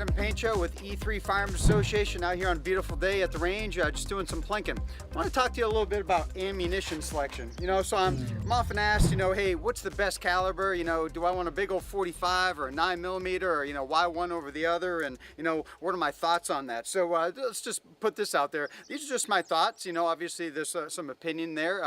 Adam Paint Show with E3 Firearms Association out here on a beautiful day at the range, just doing some plinking. I want to talk to you a little bit about ammunition selection. So I'm often asked, hey, what's the best caliber? Do I want a big old 45 or a 9mm, or why one over the other? And what are my thoughts on that? So let's just put this out there. These are just my thoughts. Obviously there's some opinion there,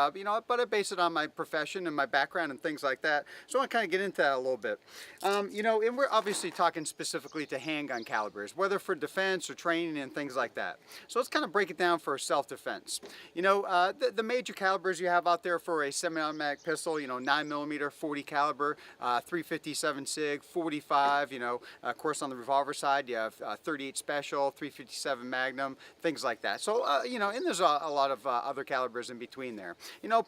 but I base it on my profession and my background and things like that. So I want to kind of get into that a little bit. And we're obviously talking specifically to handgun calibers, whether for defense or training and things like that. So let's kind of break it down for self-defense. The major calibers you have out there for a semi-automatic pistol, 9mm, 40 caliber, 357 SIG, 45, of course on the revolver side you have 38 Special, 357 Magnum, things like that. So, and there's a lot of other calibers in between there.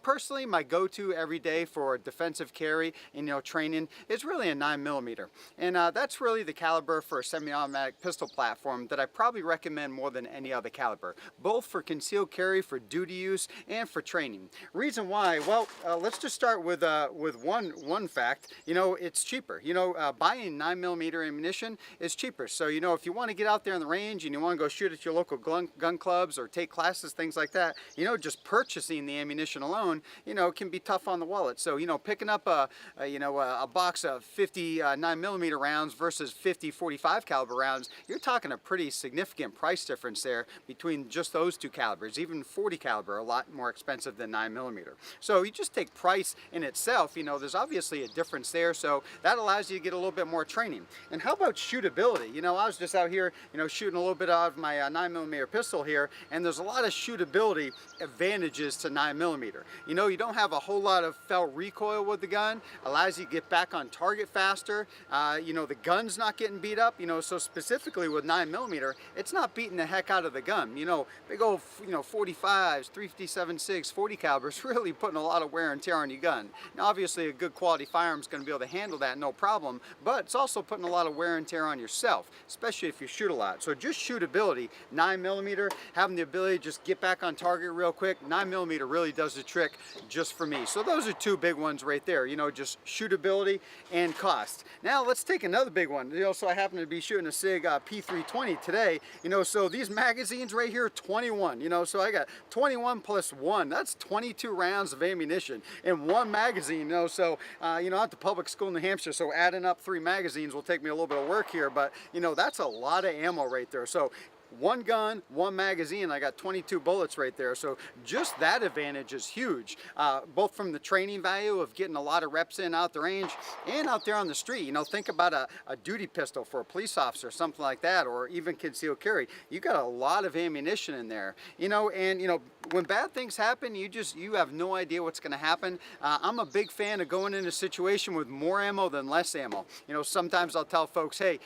Personally my go-to every day for defensive carry and training is really a 9mm. And that's really the caliber for a semi-automatic pistol platform that I probably recommend more than any other caliber, both for concealed carry, for duty use, and for training. Reason why? Well, let's just start with one fact. It's cheaper. Buying 9mm ammunition is cheaper. So if you want to get out there in the range and you want to go shoot at your local gun clubs or take classes, things like that, just purchasing the ammunition alone, can be tough on the wallet. So picking up a box of 50 9mm rounds versus 50 45 caliber rounds, you're talking a pretty significant price difference there between just those two calibers. Even 40 caliber a lot more expensive than 9mm. So you just take price in itself, there's obviously a difference there, so that allows you to get a little bit more training. And how about shootability? I was just out here shooting a little bit out of my 9mm pistol here, and there's a lot of shootability advantages to 9mm. You don't have a whole lot of felt recoil with the gun, allows you to get back on target faster. The gun's not getting beat up, so specifically with 9mm, it's not beating the heck out of the gun. Big old 45s, 357 SIGs, 40 calibers, really putting a lot of wear and tear on your gun. Now obviously a good quality firearm is going to be able to handle that no problem, but it's also putting a lot of wear and tear on yourself, especially if you shoot a lot. So just shootability, 9mm, having the ability to just get back on target real quick, 9mm really does the trick just for me. So those are two big ones right there, just shootability and cost. Now let's take another big one. So I happen to be shooting a SIG P320 today, so these magazines right here, 21, so I got 21 plus 1, that's 22 rounds of ammunition in one magazine, so I'm at the public school in New Hampshire, so adding up 3 magazines will take me a little bit of work here, but that's a lot of ammo right there. So one gun, one magazine, I got 22 bullets right there. So just that advantage is huge, both from the training value of getting a lot of reps in out the range and out there on the street. Think about a duty pistol for a police officer, something like that, or even concealed carry. You got a lot of ammunition in there, and when bad things happen, you have no idea what's going to happen. I'm a big fan of going in a situation with more ammo than less ammo. Sometimes I'll tell folks, hey,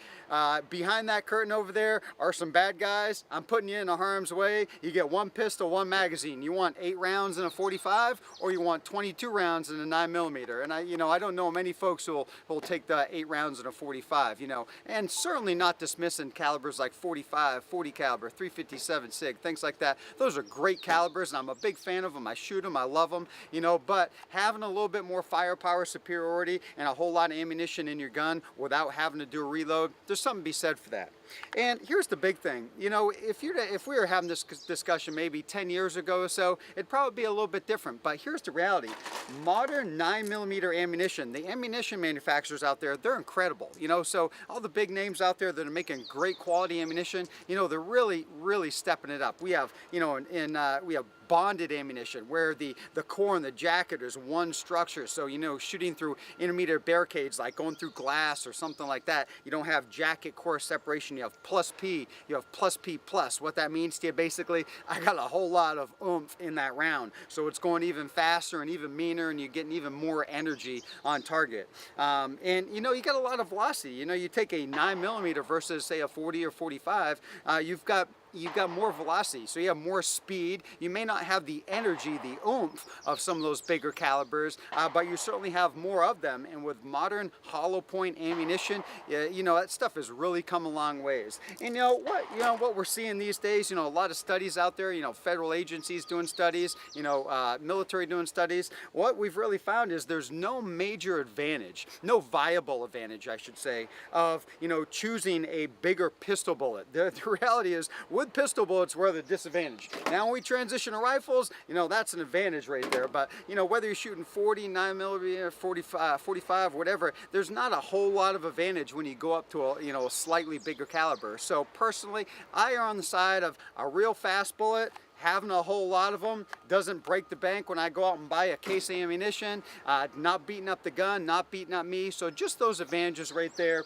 behind that curtain over there are some bad guys. I'm putting you in a harm's way. You get one pistol, one magazine. You want 8 rounds in a 45, or you want 22 rounds in a 9mm. And I don't know many folks who'll take the 8 rounds in a 45. And certainly not dismissing calibers like 45, 40 caliber, 357 SIG, things like that. Those are great calibers, and I'm a big fan of them. I shoot them, I love them. But having a little bit more firepower superiority and a whole lot of ammunition in your gun without having to do a reload, there's something to be said for that. And here's the big thing, if we were having this discussion maybe 10 years ago or so, it'd probably be a little bit different. But here's the reality. Modern 9mm ammunition, the ammunition manufacturers out there, they're incredible. So all the big names out there that are making great quality ammunition, they're really stepping it up. We have, we have bonded ammunition where the core and the jacket is one structure, so shooting through intermediate barricades like going through glass or something like that, you don't have jacket core separation. You have plus P, you have plus P plus. What that means to you, basically, I got a whole lot of oomph in that round, so it's going even faster and even meaner, and you're getting even more energy on target. And you got a lot of velocity. You take a 9mm versus say a 40 or 45, you've got you've got more velocity, so you have more speed. You may not have the energy, the oomph of some of those bigger calibers, but you certainly have more of them. And with modern hollow point ammunition, you know, that stuff has really come a long ways. And what we're seeing these days, you know, a lot of studies out there, you know, federal agencies doing studies, you know, military doing studies. What we've really found is there's no major advantage, no viable advantage, I should say, of, you know, choosing a bigger pistol bullet. The reality is, with pistol bullets, we're the disadvantage. Now, when we transition to rifles, you know, that's an advantage right there. But, you know, whether you're shooting 40, 9mm, 45, whatever, there's not a whole lot of advantage when you go up to a, you know, a slightly bigger caliber. So personally, I are on the side of a real fast bullet. Having a whole lot of them doesn't break the bank when I go out and buy a case of ammunition, not beating up the gun, not beating up me. So just those advantages right there.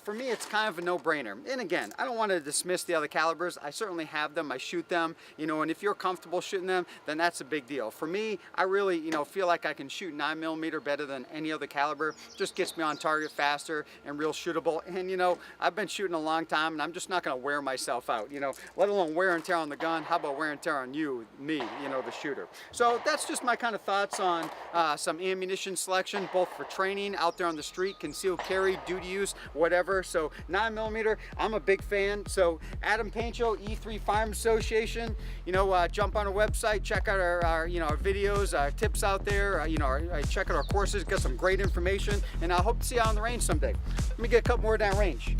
For me, it's kind of a no-brainer. And again, I don't want to dismiss the other calibers. I certainly have them, I shoot them, you know, and if you're comfortable shooting them, then that's a big deal. For me, I really, you know, feel like I can shoot 9mm better than any other caliber. Just gets me on target faster and real shootable. And, you know, I've been shooting a long time, and I'm just not going to wear myself out, you know, let alone wear and tear on the gun. How about wear and tear on you, me, you know, the shooter? So that's just my kind of thoughts on some ammunition selection, both for training out there on the street, concealed carry, duty use, whatever. So 9mm, I'm a big fan. So Adam Pancho, E3 Firearms Association, you know, jump on our website, check out our you know, our videos, our tips out there, you know, check out our courses, get some great information, and I hope to see you out on the range someday. Let me get a couple more down range.